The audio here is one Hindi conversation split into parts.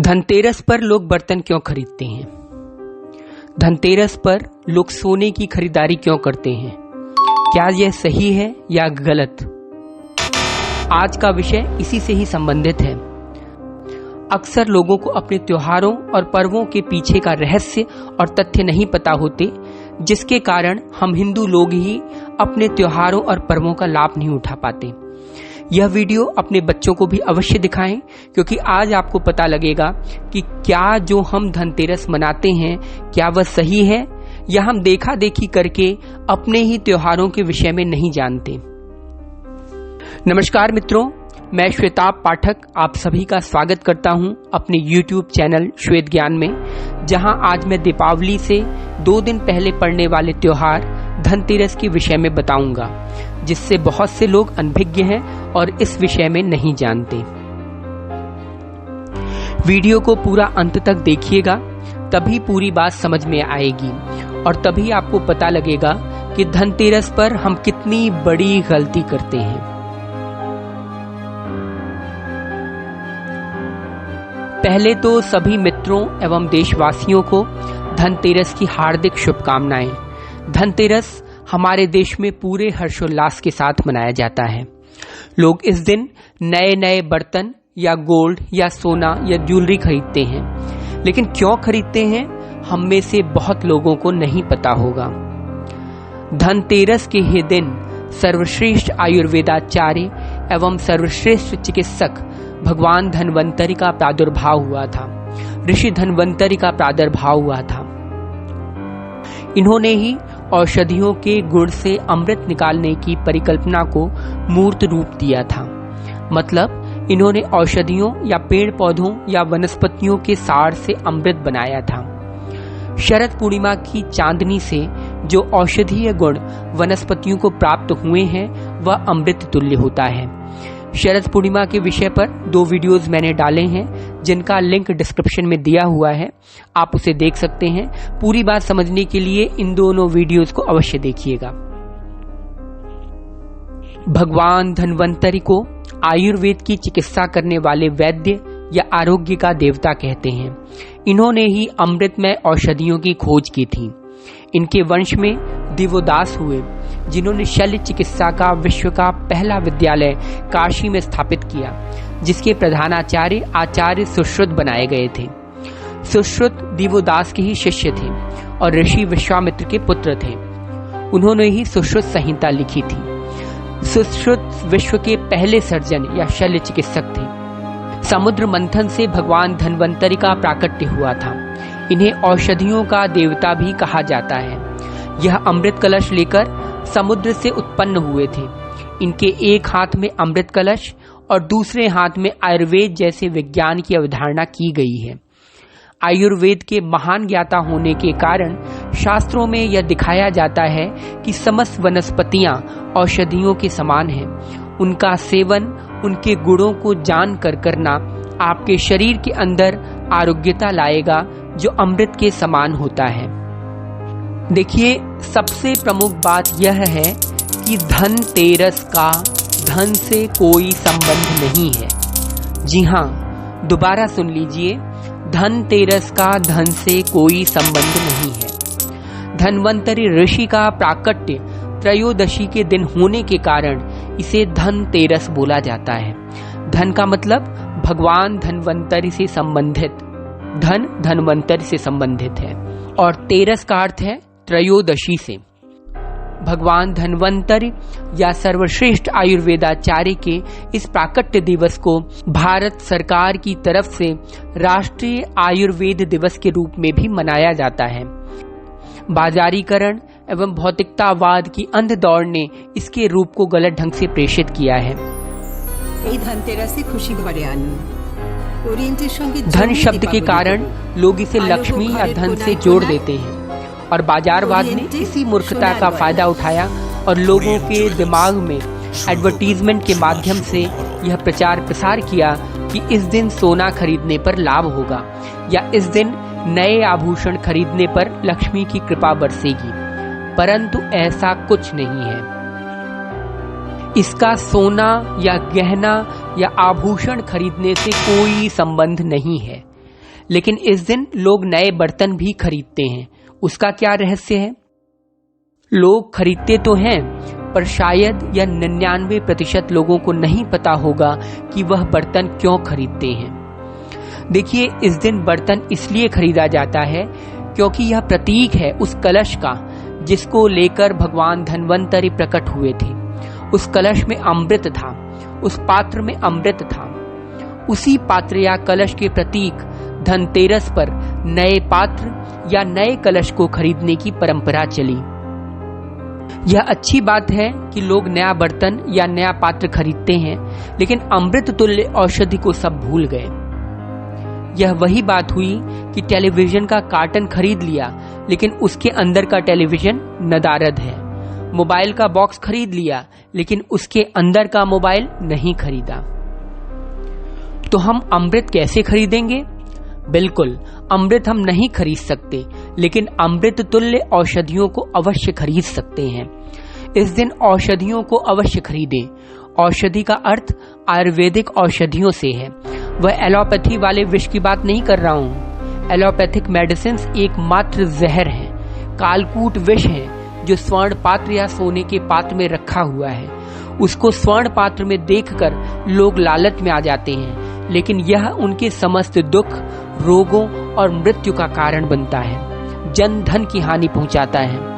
धनतेरस पर लोग बर्तन क्यों खरीदते हैं? धनतेरस पर लोग सोने की खरीदारी क्यों करते हैं? क्या यह सही है या गलत? आज का विषय इसी से ही संबंधित है। अक्सर लोगों को अपने त्योहारों और पर्वों के पीछे का रहस्य और तथ्य नहीं पता होते, जिसके कारण हम हिंदू लोग ही अपने त्योहारों और पर्वों का लाभ नहीं उठा पाते। यह वीडियो अपने बच्चों को भी अवश्य दिखाएं, क्योंकि आज आपको पता लगेगा कि क्या जो हम धनतेरस मनाते हैं क्या वह सही है, या हम देखा देखी करके अपने ही त्योहारों के विषय में नहीं जानते। नमस्कार मित्रों, मैं श्वेताब पाठक आप सभी का स्वागत करता हूं अपने YouTube चैनल श्वेत ज्ञान में, जहां आज मैं दीपावली से 2 दिन पहले पड़ने वाले त्योहार धनतेरस के विषय में बताऊंगा, जिससे बहुत से लोग अनभिज्ञ हैं और इस विषय में नहीं जानते। वीडियो को पूरा अंत तक देखिएगा, तभी पूरी बात समझ में आएगी और तभी आपको पता लगेगा कि धनतेरस पर हम कितनी बड़ी गलती करते हैं। पहले तो सभी मित्रों एवं देशवासियों को धनतेरस की हार्दिक शुभकामनाएं। धनतेरस हमारे देश में पूरे हर्षोल्लास के साथ मनाया जाता है। लोग इस दिन नए नए बर्तन या गोल्ड या सोना या ज्वेलरी खरीदते हैं, लेकिन क्यों खरीदते हैं हम में से बहुत लोगों को नहीं पता होगा। धनतेरस के ही दिन सर्वश्रेष्ठ आयुर्वेदाचार्य एवं सर्वश्रेष्ठ चिकित्सक भगवान धन्वंतरि का प्रादुर्भाव हुआ था। ऋषि धन्वंतरि का प्रादुर्भाव हुआ था। इन्होंने ही औषधियों के गुण से अमृत निकालने की परिकल्पना को मूर्त रूप दिया था। मतलब इन्होंने औषधियों या पेड़ पौधों या वनस्पतियों के सार से अमृत बनाया था। शरद पूर्णिमा की चांदनी से जो औषधीय गुण वनस्पतियों को प्राप्त हुए हैं वह अमृत तुल्य होता है। शरद पूर्णिमा के विषय पर 2 वीडियोस मैंने डाले हैं, जिनका लिंक डिस्क्रिप्शन में दिया हुआ है, आप उसे देख सकते हैं। पूरी बात समझने के लिए इन दोनों वीडियोस को अवश्य देखिएगा। भगवान धन्वंतरि को आयुर्वेद की चिकित्सा करने वाले वैद्य या आरोग्य का देवता कहते हैं। इन्होंने ही अमृतमय औषधियों की खोज की थी। इनके वंश में दिवोदास हुए, जिन्होंने शल्य चिकित्सा का विश्व का पहला विद्यालय काशी में स्थापित किया, जिसके प्रधानाचार्य आचार्य सुश्रुत बनाए गए थे। सुश्रुत दिवोदास के ही शिष्य थे और ऋषि विश्वामित्र के पुत्र थे। उन्होंने ही सुश्रुत संहिता लिखी थी। सुश्रुत विश्व के पहले सर्जन या शल्य चिकित्सक थे। समुद्र मंथन से भगवान धन्वंतरि का प्राकट्य हुआ था। इन्हें औषधियों का देवता भी कहा जाता है। यह अमृत कलश लेकर समुद्र से उत्पन्न हुए थे। इनके एक हाथ में अमृत कलश और दूसरे हाथ में आयुर्वेद जैसे विज्ञान की अवधारणा की गई है। आयुर्वेद के महान ज्ञाता होने के कारण शास्त्रों में यह दिखाया जाता है कि समस्त वनस्पतियां औषधियों के समान हैं। उनका सेवन उनके गुणों को जान कर करना आपके शरीर के अंदर आरोग्यता लाएगा, जो अमृत के समान होता है। देखिए, सबसे प्रमुख बात यह है कि धनतेरस का धन से कोई संबंध नहीं है। जी हाँ, दोबारा सुन लीजिए, धनतेरस का धन से कोई संबंध नहीं है। धन्वंतरि ऋषि का प्राकट्य त्रयोदशी के दिन होने के कारण इसे धनतेरस बोला जाता है। धन का मतलब भगवान धन्वंतरि से संबंधित, धन धन्वंतरि से संबंधित है, और तेरस का अर्थ है त्रयोदशी से। भगवान धन्वंतरि या सर्वश्रेष्ठ आयुर्वेदाचार्य के इस प्राकट्य दिवस को भारत सरकार की तरफ से राष्ट्रीय आयुर्वेद दिवस के रूप में भी मनाया जाता है। बाजारीकरण एवं भौतिकतावाद की अंध दौड़ ने इसके रूप को गलत ढंग से प्रेषित किया है। धन शब्द के कारण लोग इसे लक्ष्मी या धन से जोड़ देते हैं, और बाजारवाद ने इसी मूर्खता का फायदा उठाया और लोगों के दिमाग में एडवर्टीजमेंट के माध्यम से यह प्रचार प्रसार किया कि इस दिन सोना खरीदने पर लाभ होगा, या इस दिन नए आभूषण खरीदने पर लक्ष्मी की कृपा बरसेगी। परंतु ऐसा कुछ नहीं है। इसका सोना या गहना या आभूषण खरीदने से कोई संबंध नहीं है। लेकिन इस दिन लोग नए बर्तन भी खरीदते हैं। उसका क्या रहस्य है? लोग खरीदते तो हैं, पर शायद यह 99% लोगों को नहीं पता होगा कि वह बर्तन क्यों खरीदते हैं। देखिए, इस दिन बर्तन इसलिए खरीदा जाता है क्योंकि यह प्रतीक है उस कलश का जिसको लेकर भगवान धन्वंतरि प्रकट हुए थे। उस कलश में अमृत था, उस पात्र में अमृत था। उसी पात्र या कलश के प्रतीक धनतेरस पर नए पात्र या नए कलश को खरीदने की परंपरा चली। यह अच्छी बात है कि लोग नया बर्तन या नया पात्र खरीदते हैं, लेकिन अमृत तुल्य औषधि को सब भूल गए। यह वही बात हुई कि टेलीविजन का कार्टन खरीद लिया, लेकिन उसके अंदर का टेलीविजन नदारद है। मोबाइल का बॉक्स खरीद लिया, लेकिन उसके अंदर का मोबाइल नहीं खरीदा। तो हम अमृत कैसे खरीदेंगे? बिल्कुल, अमृत हम नहीं खरीद सकते, लेकिन अमृत तुल्य औषधियों को अवश्य खरीद सकते हैं। इस दिन औषधियों को अवश्य खरीदें। औषधि का अर्थ आयुर्वेदिक औषधियों से है। वह एलोपैथी वाले विष की बात नहीं कर रहा हूँ। एलोपैथिक मेडिसिन एकमात्र जहर है, कालकूट विष है जो स्वर्ण पात्र या सोने के पात्र में रखा हुआ है। उसको स्वर्ण पात्र में देखकर लोग लालच में आ जाते हैं, लेकिन यह उनके समस्त दुख, रोगों और मृत्यु का कारण बनता है, जन धन की हानि पहुंचाता है।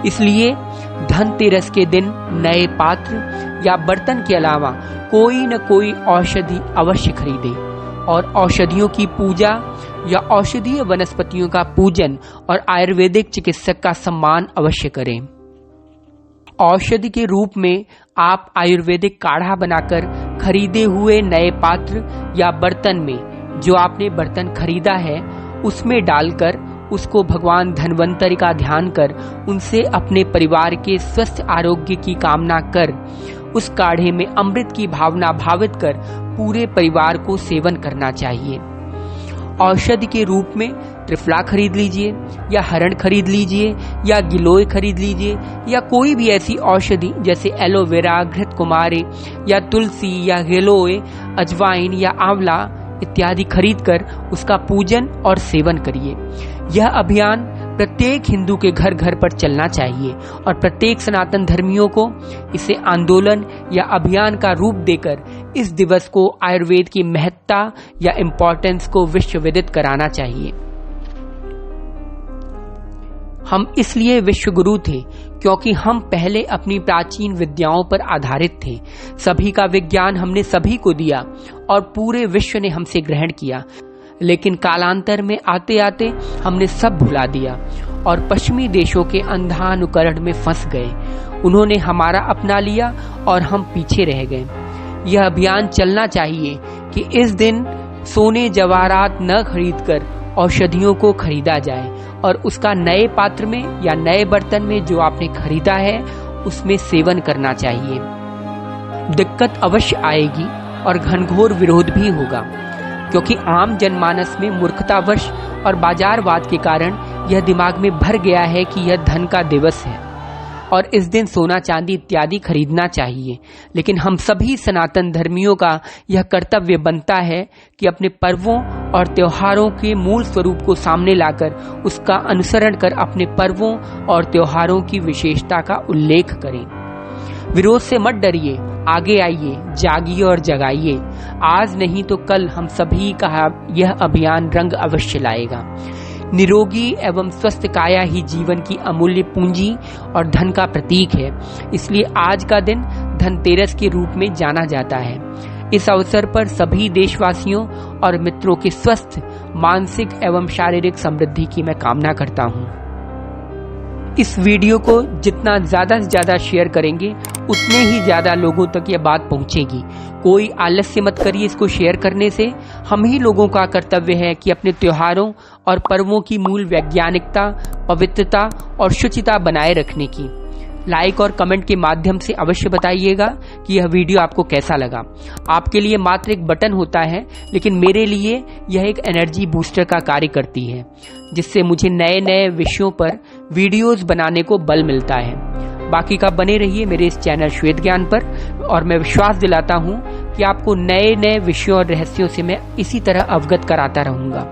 इसलिए धनतेरस के दिन नए पात्र या बर्तन के अलावा कोई न कोई औषधि अवश्य खरीदे और औषधियों की पूजा या औषधीय वनस्पतियों का पूजन और आयुर्वेदिक चिकित्सक का सम्मान अवश्य करें। औषधि के रूप में आप आयुर्वेदिक काढ़ा बनाकर खरीदे हुए नए पात्र या बर्तन में जो आपने बर्तन खरीदा है उसमें डालकर उसको भगवान धन्वंतरि का ध्यान कर उनसे अपने परिवार के स्वस्थ आरोग्य की कामना कर उस काढ़े में अमृत की भावना भावित कर पूरे परिवार को सेवन करना चाहिए। औषधि के रूप में त्रिफला खरीद लीजिए या हरण खरीद लीजिए या गिलोय खरीद लीजिए या कोई भी ऐसी औषधि जैसे एलोवेरा, घृत कुमारी या तुलसी या गिलोय, अजवाइन या आंवला इत्यादि खरीदकर उसका पूजन और सेवन करिए। यह अभियान प्रत्येक हिंदू के घर घर पर चलना चाहिए और प्रत्येक सनातन धर्मियों को इसे आंदोलन या अभियान का रूप देकर इस दिवस को आयुर्वेद की महत्ता या इम्पोर्टेंस को विश्व विदित कराना चाहिए। हम इसलिए विश्व गुरु थे क्योंकि हम पहले अपनी प्राचीन विद्याओं पर आधारित थे। सभी का विज्ञान हमने सभी को दिया और पूरे विश्व ने हमसे ग्रहण किया, लेकिन कालांतर में आते आते हमने सब भुला दिया और पश्चिमी देशों के अंधानुकरण में फंस गए। उन्होंने हमारा अपना लिया और हम पीछे रह गए। यह अभियान चलना चाहिए कि इस दिन सोने जवाहरात न खरीदकर औषधियों को खरीदा जाए और उसका नए पात्र में या नए बर्तन में जो आपने खरीदा है उसमें सेवन करना चाहिए। दिक्कत अवश्य आएगी और घनघोर विरोध भी होगा, क्योंकि आम जनमानस में मूर्खतावश और बाजारवाद के कारण यह दिमाग में भर गया है कि यह धन का दिवस है और इस दिन सोना चांदी इत्यादि खरीदना चाहिए। लेकिन हम सभी सनातन धर्मियों का यह कर्तव्य बनता है कि अपने पर्वों और त्योहारों के मूल स्वरूप को सामने लाकर उसका अनुसरण कर अपने पर्वों और त्योहारों की विशेषता का उल्लेख करें। विरोध से मत डरिए, आगे आइए, जागिए और जगाइए। आज नहीं तो कल हम सभी का यह अभियान रंग अवश्य लाएगा। निरोगी एवं स्वस्थ काया ही जीवन की अमूल्य पूंजी और धन का प्रतीक है। इसलिए आज का दिन धनतेरस के रूप में जाना जाता है। इस अवसर पर सभी देशवासियों और मित्रों के स्वस्थ मानसिक एवं शारीरिक समृद्धि की मैं कामना करता हूँ। इस वीडियो को जितना ज्यादा से ज्यादा शेयर करेंगे उतने ही ज्यादा लोगों तक यह बात पहुंचेगी। कोई आलस्य मत करिए इसको शेयर करने से। हम ही लोगों का कर्तव्य है कि अपने त्योहारों और पर्वों की मूल वैज्ञानिकता, पवित्रता और शुचिता बनाए रखने की लाइक और कमेंट के माध्यम से अवश्य बताइएगा कि यह वीडियो आपको कैसा लगा। आपके लिए मात्र एक बटन होता है, लेकिन मेरे लिए यह एक एनर्जी बूस्टर का कार्य करती है, जिससे मुझे नए नए विषयों पर वीडियोस बनाने को बल मिलता है। बाकी का बने रहिए मेरे इस चैनल श्वेत ज्ञान पर, और मैं विश्वास दिलाता हूँ कि आपको नए नए विषयों और रहस्यों से मैं इसी तरह अवगत कराता रहूंगा।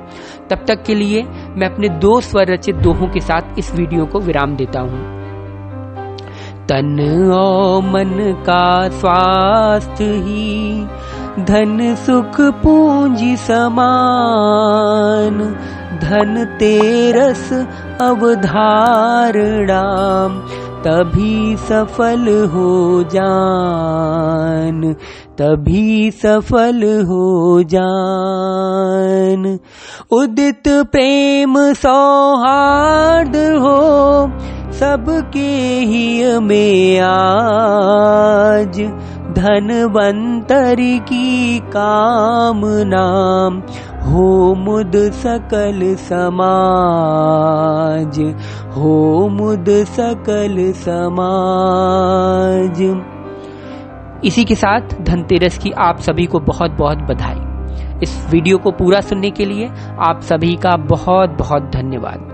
तब तक के लिए मैं अपने 2 स्वर रचित दोहों के साथ इस वीडियो को विराम देता हूँ। तन और मन का स्वास्थ्य ही धन सुख पूंजी समान, धन तेरस अवधारणा तभी सफल हो जान, तभी सफल हो जान। उदित प्रेम सौहार्द हो सबके ही में आज, धनवंतरी की कामना हो मुद सकल समाज, हो मुद सकल समाज। इसी के साथ धनतेरस की आप सभी को बहुत बहुत बधाई। इस वीडियो को पूरा सुनने के लिए आप सभी का बहुत बहुत धन्यवाद।